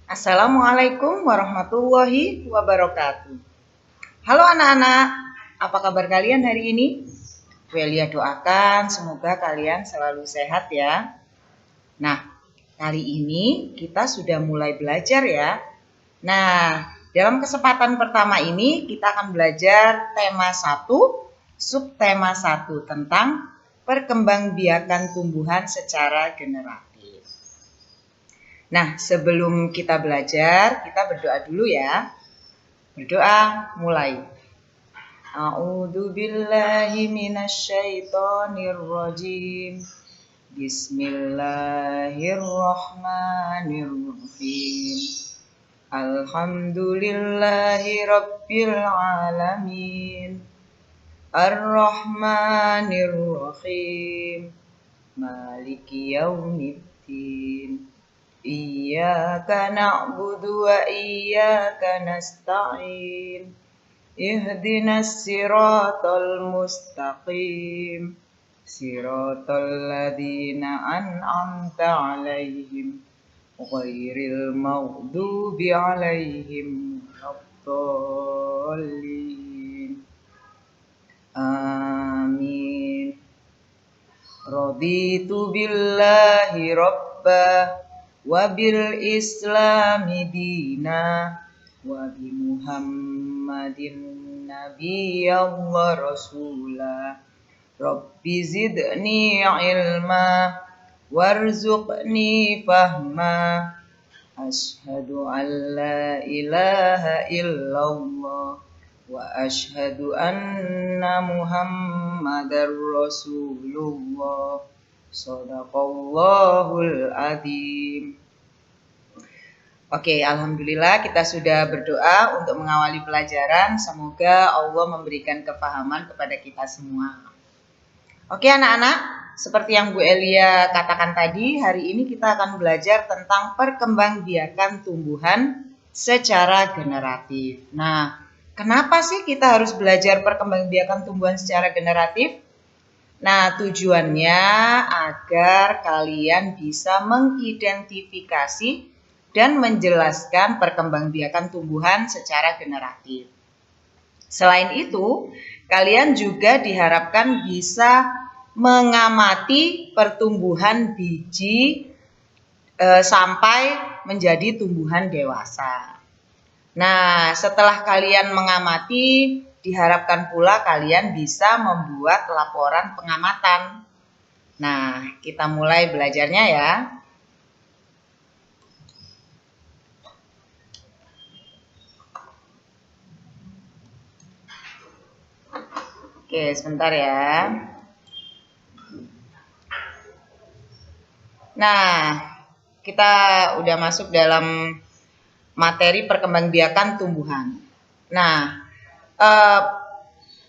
Assalamualaikum warahmatullahi wabarakatuh. Halo anak-anak, apa kabar kalian hari ini? Welia doakan semoga kalian selalu sehat ya. Nah, kali ini kita sudah mulai belajar ya. Nah, dalam kesempatan pertama ini kita akan belajar tema 1, subtema 1 tentang perkembangbiakan tumbuhan secara generatif. Nah, sebelum kita belajar, kita berdoa dulu ya. Berdoa mulai. A'udzu billahi minasyaitonir rajim. Bismillahirrahmanirrahim. Alhamdulillahi rabbil alamin. Ar-Rahmanir-Rahim. Maliki yaumiddin. Iyyaka na'budu wa iyyaka nasta'in. Ihdinas siratal mustaqim. Siratal ladzina an'amta 'alaihim ghairil maghdubi 'alaihim waladdallin. Amin. Raditu billahi rabba wa bil islami dina wa bi muhammadin nabiyyan wa rasula. Rabbi zidni ilma warzuqni fahma. Asyhadu an la ilaha illallah wa asyhadu anna muhammadar rasulullah. Shadaqallahul adzim. Oke, alhamdulillah kita sudah berdoa untuk mengawali pelajaran. Semoga Allah memberikan kefahaman kepada kita semua. Oke anak-anak, seperti yang Bu Elia katakan tadi, hari ini kita akan belajar tentang perkembangbiakan tumbuhan secara generatif. Nah, kenapa sih kita harus belajar perkembangbiakan tumbuhan secara generatif? Nah, tujuannya agar kalian bisa mengidentifikasi dan menjelaskan perkembangbiakan tumbuhan secara generatif. Selain itu, kalian juga diharapkan bisa mengamati pertumbuhan biji sampai menjadi tumbuhan dewasa. Nah, setelah kalian mengamati, diharapkan pula kalian bisa membuat laporan pengamatan. Nah, kita mulai belajarnya ya. Oke, sebentar ya. Nah, kita udah masuk dalam materi perkembangbiakan tumbuhan. Nah,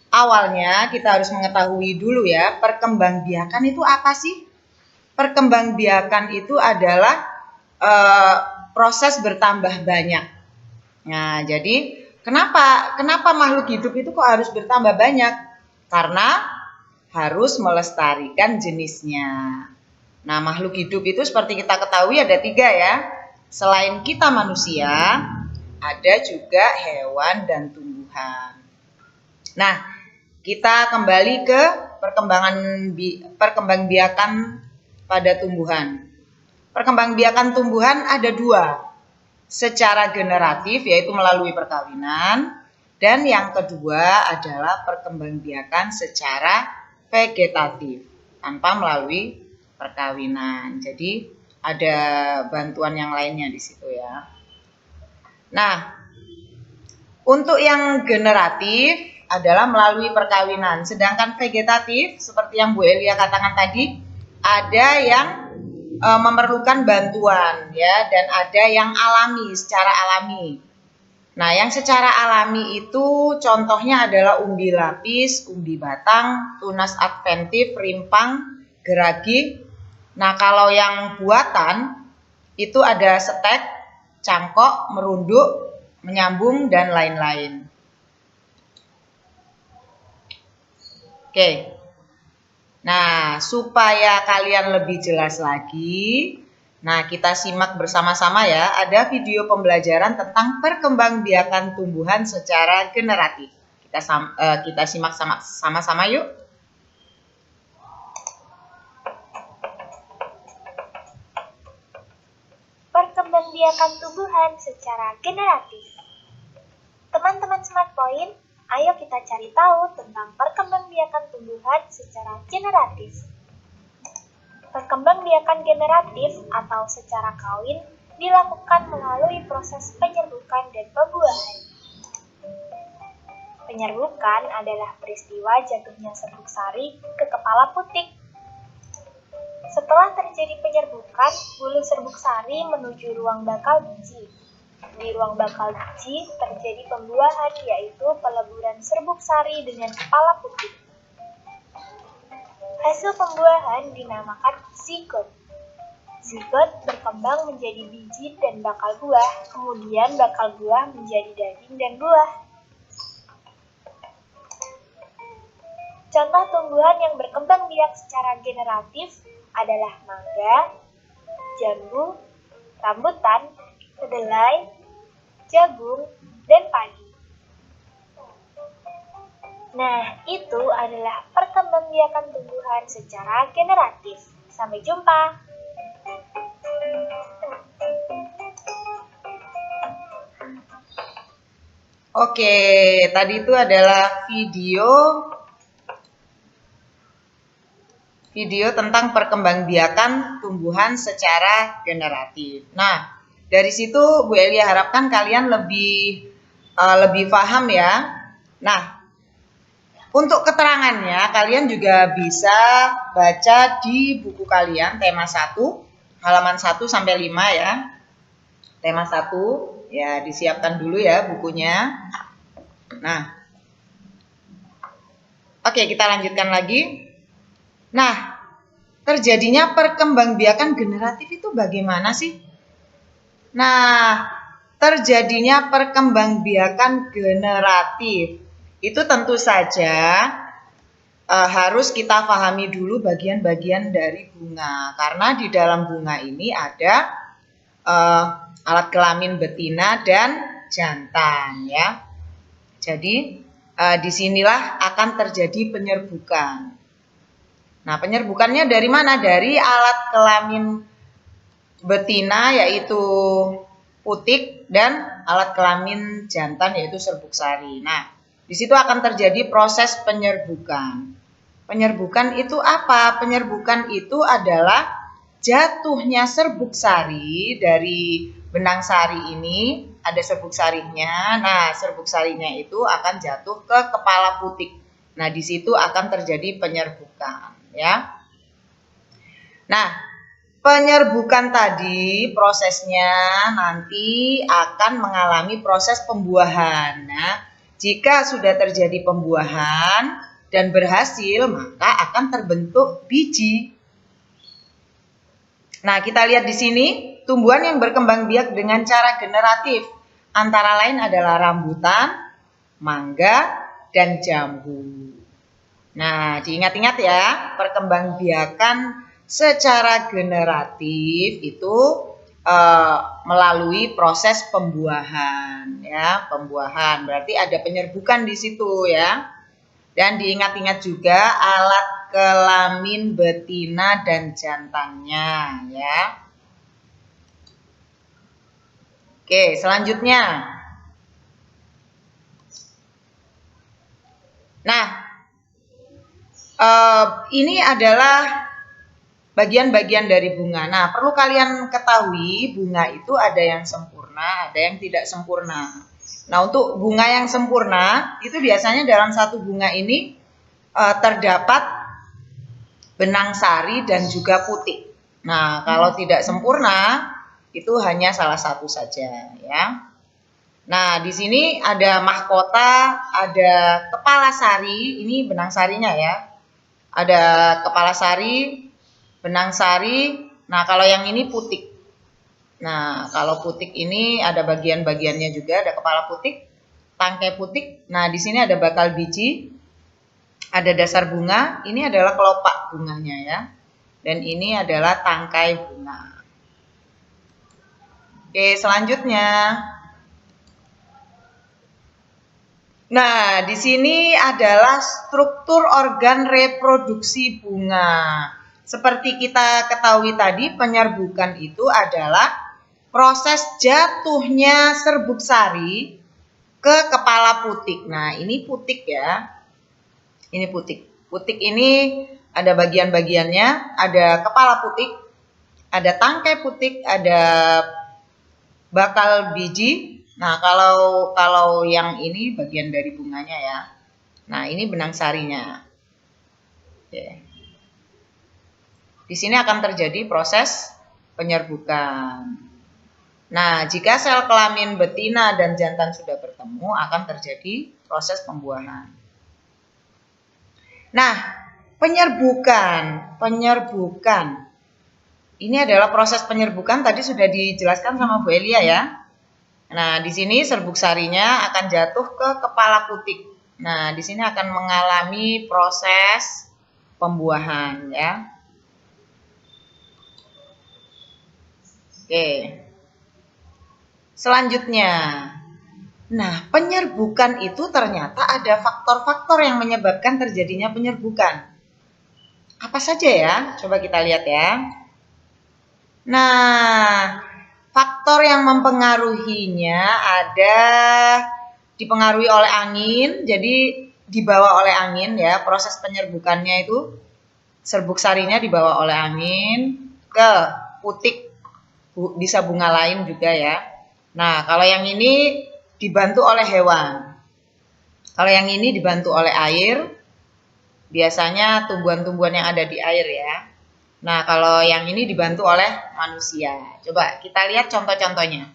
awalnya kita harus mengetahui dulu ya, perkembangbiakan itu apa sih? Perkembangbiakan itu adalah proses bertambah banyak. Nah, jadi kenapa makhluk hidup itu kok harus bertambah banyak? Karena harus melestarikan jenisnya. Nah, makhluk hidup itu seperti kita ketahui ada 3 ya. Selain kita manusia, ada juga hewan dan tumbuhan. Nah, kita kembali ke perkembangbiakan pada tumbuhan. Perkembangbiakan tumbuhan ada 2. Secara generatif yaitu melalui perkawinan, dan yang kedua adalah perkembangbiakan secara vegetatif tanpa melalui perkawinan. Jadi ada bantuan yang lainnya di situ ya. Nah, untuk yang generatif adalah melalui perkawinan, sedangkan vegetatif seperti yang Bu Elia katakan tadi, ada yang memerlukan bantuan ya, dan ada yang alami, secara alami. Nah, yang secara alami itu contohnya adalah umbi lapis, umbi batang, tunas adventif, rimpang, geragi. Nah, kalau yang buatan itu ada setek, cangkok, merunduk, menyambung, dan lain-lain. Oke. Nah, supaya kalian lebih jelas lagi, Nah, kita simak bersama-sama ya. Ada video pembelajaran tentang perkembangbiakan tumbuhan secara generatif. Kita simak sama-sama yuk. Perkembangbiakan tumbuhan secara generatif. Teman-teman Smart Point, ayo kita cari tahu tentang perkembangbiakan tumbuhan secara generatif. Perkembangbiakan generatif atau secara kawin dilakukan melalui proses penyerbukan dan pembuahan. Penyerbukan adalah peristiwa jatuhnya serbuk sari ke kepala putik. Setelah terjadi penyerbukan, bulu serbuk sari menuju ruang bakal biji. Di ruang bakal biji terjadi pembuahan, yaitu peleburan serbuk sari dengan kepala putik. Hasil pembuahan dinamakan zigot. Zigot berkembang menjadi biji dan bakal buah, kemudian bakal buah menjadi daging dan buah. Contoh tumbuhan yang berkembang biak secara generatif adalah mangga, jambu, rambutan, kedelai, jagung, dan padi. Nah, itu adalah perkembangbiakan tumbuhan secara generatif. Sampai jumpa. Oke, tadi itu adalah video tentang perkembangbiakan tumbuhan secara generatif. Nah, dari situ Bu Elia harapkan kalian lebih paham ya. Nah, untuk keterangannya kalian juga bisa baca di buku kalian tema 1 halaman 1 sampai 5 ya. Tema 1 ya, disiapkan dulu ya bukunya. Nah, oke, kita lanjutkan lagi. Nah, terjadinya perkembangbiakan generatif itu bagaimana sih? Nah, terjadinya perkembangbiakan generatif itu tentu saja harus kita pahami dulu bagian-bagian dari bunga. Karena di dalam bunga ini ada alat kelamin betina dan jantan ya. Jadi disinilah akan terjadi penyerbukan. Nah, penyerbukannya dari mana? Dari alat kelamin betina yaitu putik dan alat kelamin jantan yaitu serbuk sari. Nah, di situ akan terjadi proses penyerbukan. Penyerbukan itu apa? Penyerbukan itu adalah jatuhnya serbuk sari dari benang sari ini, ada serbuk sarinya. Nah, serbuk sarinya itu akan jatuh ke kepala putik. Nah, di situ akan terjadi penyerbukan, ya. Nah, penyerbukan tadi prosesnya nanti akan mengalami proses pembuahan. Nah, jika sudah terjadi pembuahan dan berhasil, maka akan terbentuk biji. Nah, kita lihat di sini, tumbuhan yang berkembang biak dengan cara generatif antara lain adalah rambutan, mangga, dan jambu. Nah, diingat-ingat ya, perkembangbiakan secara generatif itu melalui proses pembuahan ya, pembuahan berarti ada penyerbukan di situ ya. Dan diingat-ingat juga alat kelamin betina dan jantannya ya. Oke, selanjutnya. Nah, ini adalah bagian-bagian dari bunga. Nah, perlu kalian ketahui bunga itu ada yang sempurna, ada yang tidak sempurna. Nah, untuk bunga yang sempurna itu biasanya dalam satu bunga ini terdapat benang sari dan juga putik. Nah, kalau tidak sempurna itu hanya salah satu saja ya. Nah, di sini ada mahkota, ada kepala sari, ini benang sarinya ya. Ada kepala sari, benang sari. Nah, kalau yang ini putik. Nah, kalau putik ini ada bagian-bagiannya juga, ada kepala putik, tangkai putik. Nah, di sini ada bakal biji, ada dasar bunga. Ini adalah kelopak bunganya ya. Dan ini adalah tangkai bunga. Oke, selanjutnya. Nah, di sini adalah struktur organ reproduksi bunga. Seperti kita ketahui tadi, penyerbukan itu adalah proses jatuhnya serbuk sari ke kepala putik. Nah, ini putik ya. Ini putik. Putik ini ada bagian-bagiannya, ada kepala putik, ada tangkai putik, ada bakal biji. Nah, kalau yang ini bagian dari bunganya ya. Nah, ini benang sarinya. Oke. Di sini akan terjadi proses penyerbukan. Nah, jika sel kelamin betina dan jantan sudah bertemu, akan terjadi proses pembuahan. Nah, penyerbukan. Ini adalah proses penyerbukan, tadi sudah dijelaskan sama Bu Elia ya. Nah, di sini serbuk sarinya akan jatuh ke kepala putik. Nah, di sini akan mengalami proses pembuahan ya. Oke. Selanjutnya. Nah, penyerbukan itu ternyata ada faktor-faktor yang menyebabkan terjadinya penyerbukan. Apa saja ya? Coba kita lihat ya. Nah, faktor yang mempengaruhinya ada dipengaruhi oleh angin, jadi dibawa oleh angin ya, proses penyerbukannya itu serbuk sarinya dibawa oleh angin ke putik, bisa bunga lain juga ya. Nah, kalau yang ini dibantu oleh hewan. Kalau yang ini dibantu oleh air, biasanya tumbuhan-tumbuhan yang ada di air ya. Nah, kalau yang ini dibantu oleh manusia. Coba kita lihat contoh-contohnya.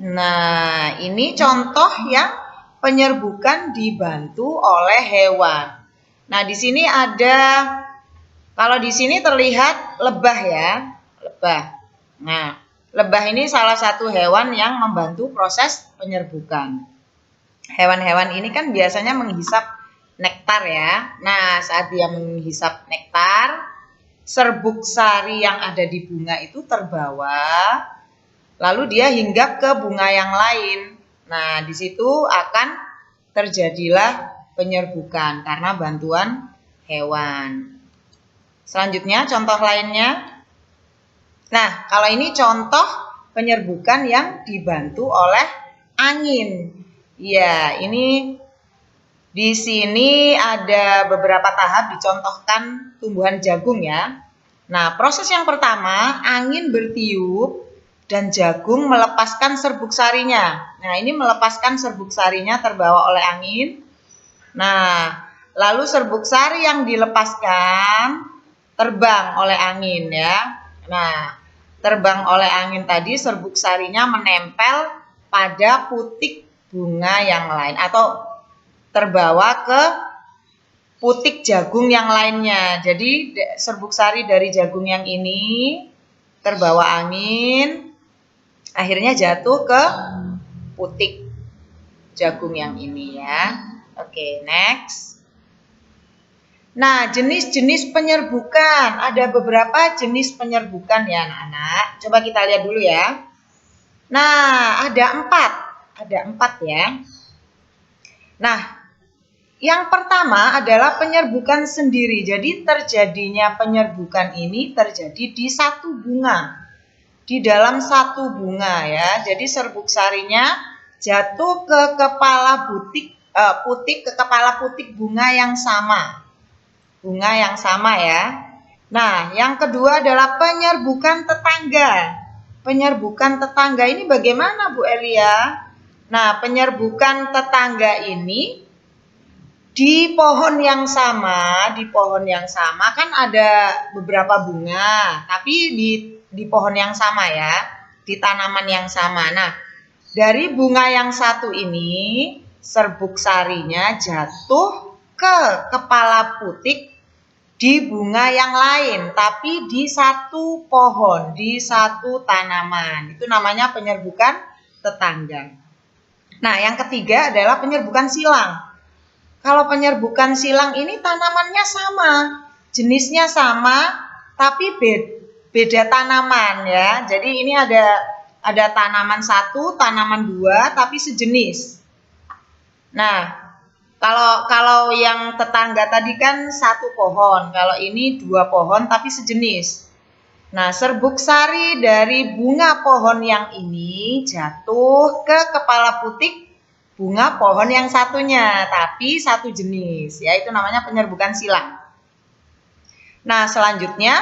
Nah, ini contoh yang penyerbukan dibantu oleh hewan. Nah, di sini ada, kalau di sini terlihat lebah ya, lebah. Nah, lebah ini salah satu hewan yang membantu proses penyerbukan. Hewan-hewan ini kan biasanya menghisap nektar ya. Nah, saat dia menghisap nektar, serbuk sari yang ada di bunga itu terbawa, lalu dia hinggap ke bunga yang lain. Nah, di situ akan terjadilah penyerbukan karena bantuan hewan. Selanjutnya, contoh lainnya. Nah, kalau ini contoh penyerbukan yang dibantu oleh angin. Ya, ini di sini ada beberapa tahap dicontohkan tumbuhan jagung ya. Nah, proses yang pertama, angin bertiup dan jagung melepaskan serbuk sarinya. Nah, ini melepaskan serbuk sarinya terbawa oleh angin. Nah, lalu serbuk sari yang dilepaskan terbang oleh angin ya. Nah, terbang oleh angin tadi serbuk sarinya menempel pada putik bunga yang lain atau terbawa ke putik jagung yang lainnya. Jadi serbuk sari dari jagung yang ini terbawa angin, akhirnya jatuh ke putik jagung yang ini ya. Oke, next. Nah, jenis-jenis penyerbukan. Ada beberapa jenis penyerbukan ya anak-anak. Coba kita lihat dulu ya. Nah, ada 4. Ada 4 ya. Nah, yang pertama adalah penyerbukan sendiri. Jadi terjadinya penyerbukan ini terjadi di satu bunga. Di dalam satu bunga ya. Jadi serbuk sarinya jatuh ke kepala putik ke kepala putik bunga yang sama. Bunga yang sama ya. Nah, yang kedua adalah penyerbukan tetangga. Penyerbukan tetangga ini bagaimana Bu Elia? Nah, penyerbukan tetangga ini di pohon yang sama kan ada beberapa bunga, tapi di pohon yang sama ya, di tanaman yang sama. Nah, dari bunga yang satu ini serbuk sarinya jatuh ke kepala putik di bunga yang lain, tapi di satu pohon, di satu tanaman. Itu namanya penyerbukan tetangga. Nah, yang ketiga adalah penyerbukan silang. Kalau penyerbukan silang ini tanamannya sama, jenisnya sama, tapi beda tanaman ya. Jadi ini ada tanaman satu, tanaman dua, tapi sejenis. Nah, kalau yang tetangga tadi kan satu pohon, kalau ini dua pohon tapi sejenis. Nah, serbuk sari dari bunga pohon yang ini jatuh ke kepala putik bunga pohon yang satunya, tapi satu jenis, ya itu namanya penyerbukan silang. Nah, selanjutnya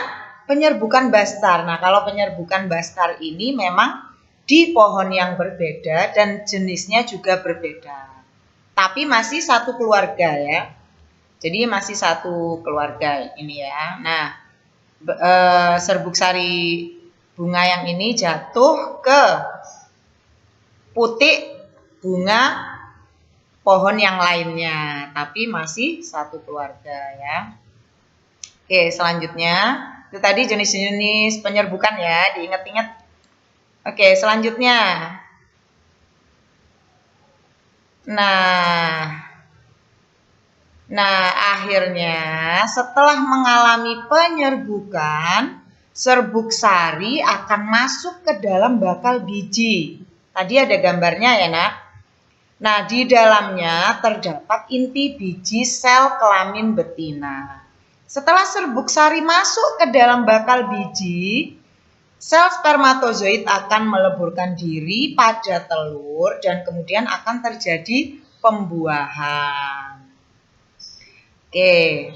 penyerbukan bastar. Nah, kalau penyerbukan bastar ini memang di pohon yang berbeda dan jenisnya juga berbeda. Tapi masih satu keluarga ya. Jadi masih satu keluarga ini ya. Nah, serbuk sari bunga yang ini jatuh ke putik bunga pohon yang lainnya, tapi masih satu keluarga ya. Oke, selanjutnya itu tadi jenis-jenis penyerbukan ya, diingat-ingat. Oke, selanjutnya. Nah, akhirnya setelah mengalami penyerbukan, serbuk sari akan masuk ke dalam bakal biji. Tadi ada gambarnya ya, Nak. Nah, di dalamnya terdapat inti biji sel kelamin betina. Setelah serbuk sari masuk ke dalam bakal biji, sel spermatozoid akan meleburkan diri pada telur dan kemudian akan terjadi pembuahan. Oke,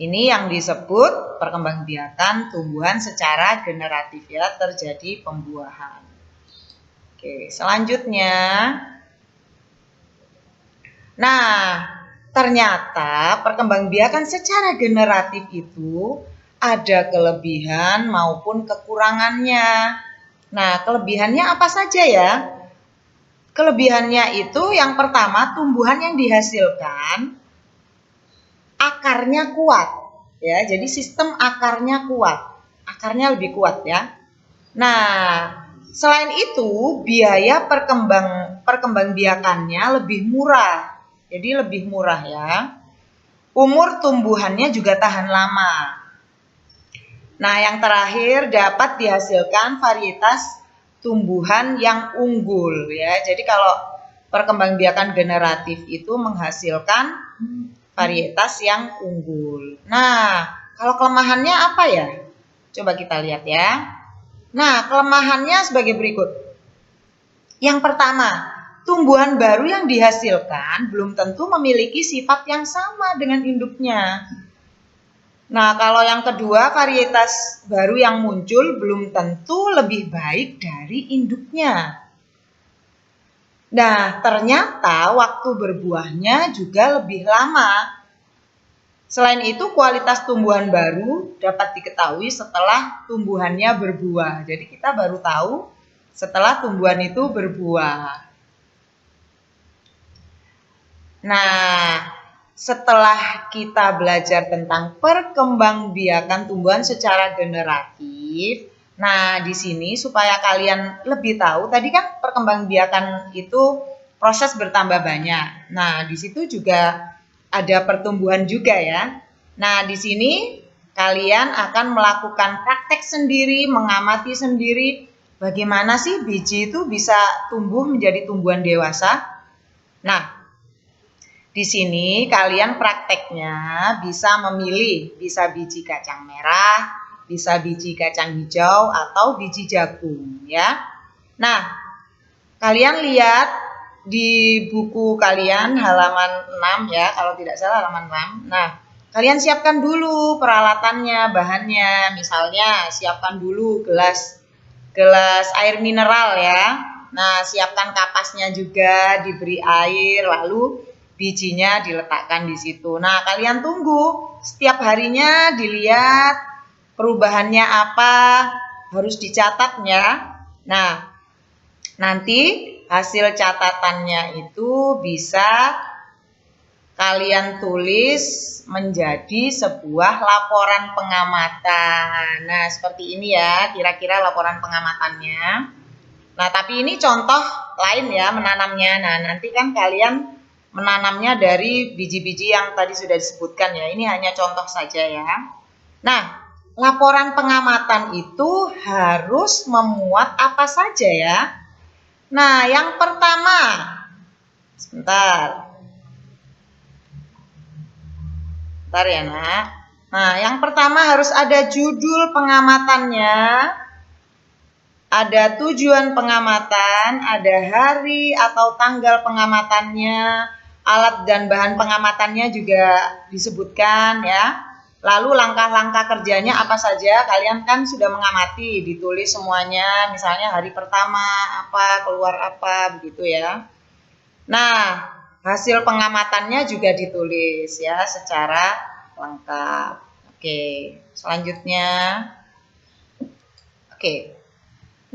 ini yang disebut perkembangbiakan tumbuhan secara generatif ya, terjadi pembuahan. Oke, selanjutnya. Nah, ternyata perkembangbiakan secara generatif itu ada kelebihan maupun kekurangannya. Nah, kelebihannya apa saja ya? Kelebihannya itu yang pertama, tumbuhan yang dihasilkan akarnya kuat ya. Jadi sistem akarnya kuat. Akarnya lebih kuat ya. Nah, selain itu biaya perkembangbiakannya lebih murah. Jadi lebih murah ya. Umur tumbuhannya juga tahan lama. Nah, yang terakhir dapat dihasilkan varietas tumbuhan yang unggul ya. Jadi kalau perkembangbiakan generatif itu menghasilkan varietas yang unggul. Nah, kalau kelemahannya apa ya? Coba kita lihat ya. Nah, kelemahannya sebagai berikut. Yang pertama, tumbuhan baru yang dihasilkan belum tentu memiliki sifat yang sama dengan induknya. Nah, kalau yang kedua, varietas baru yang muncul belum tentu lebih baik dari induknya. Nah, ternyata waktu berbuahnya juga lebih lama. Selain itu, kualitas tumbuhan baru dapat diketahui setelah tumbuhannya berbuah. Jadi kita baru tahu setelah tumbuhan itu berbuah. Nah, setelah kita belajar tentang perkembangbiakan tumbuhan secara generatif, nah di sini supaya kalian lebih tahu, tadi kan perkembangbiakan itu proses bertambah banyak. Nah, di situ juga ada pertumbuhan juga ya. Nah, di sini kalian akan melakukan praktek sendiri, mengamati sendiri bagaimana sih biji itu bisa tumbuh menjadi tumbuhan dewasa. Nah, di sini kalian prakteknya bisa memilih, bisa biji kacang merah, bisa biji kacang hijau, atau biji jagung ya. Nah, kalian lihat di buku kalian halaman 6 ya, kalau tidak salah halaman 6. Nah, kalian siapkan dulu peralatannya, bahannya. Misalnya siapkan dulu gelas air mineral ya. Nah, siapkan kapasnya juga, diberi air, lalu bijinya diletakkan di situ. Nah, kalian tunggu setiap harinya, dilihat perubahannya apa, harus dicatatnya. Nah, nanti hasil catatannya itu bisa kalian tulis menjadi sebuah laporan pengamatan. Nah, seperti ini ya, kira-kira laporan pengamatannya. Nah, tapi ini contoh lain ya menanamnya. Nah, nanti kan kalian menanamnya dari biji-biji yang tadi sudah disebutkan ya. Ini hanya contoh saja ya. Nah, laporan pengamatan itu harus memuat apa saja ya? Nah, yang pertama, sebentar ya nak. Nah, yang pertama harus ada judul pengamatannya, ada tujuan pengamatan, ada hari atau tanggal pengamatannya, alat dan bahan pengamatannya juga disebutkan ya. Lalu langkah-langkah kerjanya apa saja, kalian kan sudah mengamati, ditulis semuanya, misalnya hari pertama apa, keluar apa, begitu ya. Nah, hasil pengamatannya juga ditulis ya secara lengkap. Oke, selanjutnya. Oke.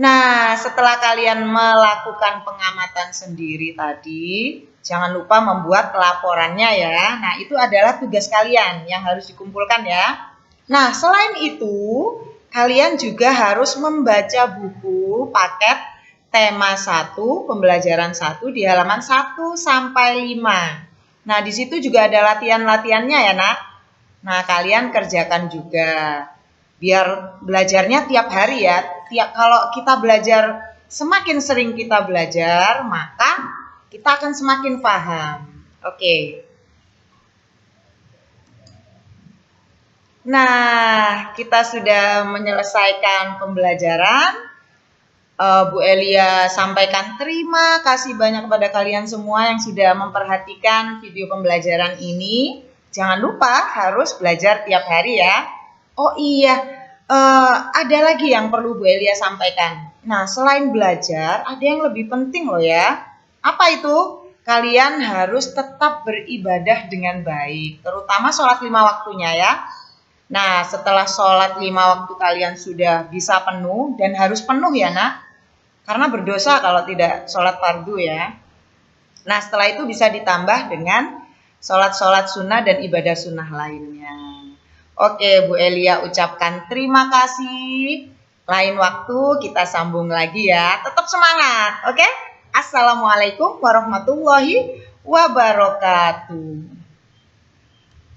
Nah, setelah kalian melakukan pengamatan sendiri tadi, jangan lupa membuat laporannya ya. Nah, itu adalah tugas kalian yang harus dikumpulkan ya. Nah, selain itu, kalian juga harus membaca buku paket tema 1, pembelajaran 1 di halaman 1 sampai 5. Nah, di situ juga ada latihan-latihannya ya, Nak. Nah, kalian kerjakan juga. Biar belajarnya tiap hari ya. Kalau kita belajar, semakin sering kita belajar, maka kita akan semakin paham. Oke. Nah, kita sudah menyelesaikan pembelajaran. Bu Elia sampaikan terima kasih banyak kepada kalian semua yang sudah memperhatikan video pembelajaran ini. Jangan lupa harus belajar tiap hari ya. Oh iya, ada lagi yang perlu Bu Elia sampaikan. Nah, selain belajar, ada yang lebih penting loh ya. Apa itu? Kalian harus tetap beribadah dengan baik, terutama sholat 5 waktunya ya. Nah, setelah sholat 5 waktu kalian sudah bisa penuh, dan harus penuh ya nak, karena berdosa kalau tidak sholat fardu ya. Nah, setelah itu bisa ditambah dengan sholat-sholat sunnah dan ibadah sunnah lainnya. Oke, Bu Elia ucapkan terima kasih. Lain waktu kita sambung lagi ya. Tetap semangat, oke? Assalamualaikum warahmatullahi wabarakatuh.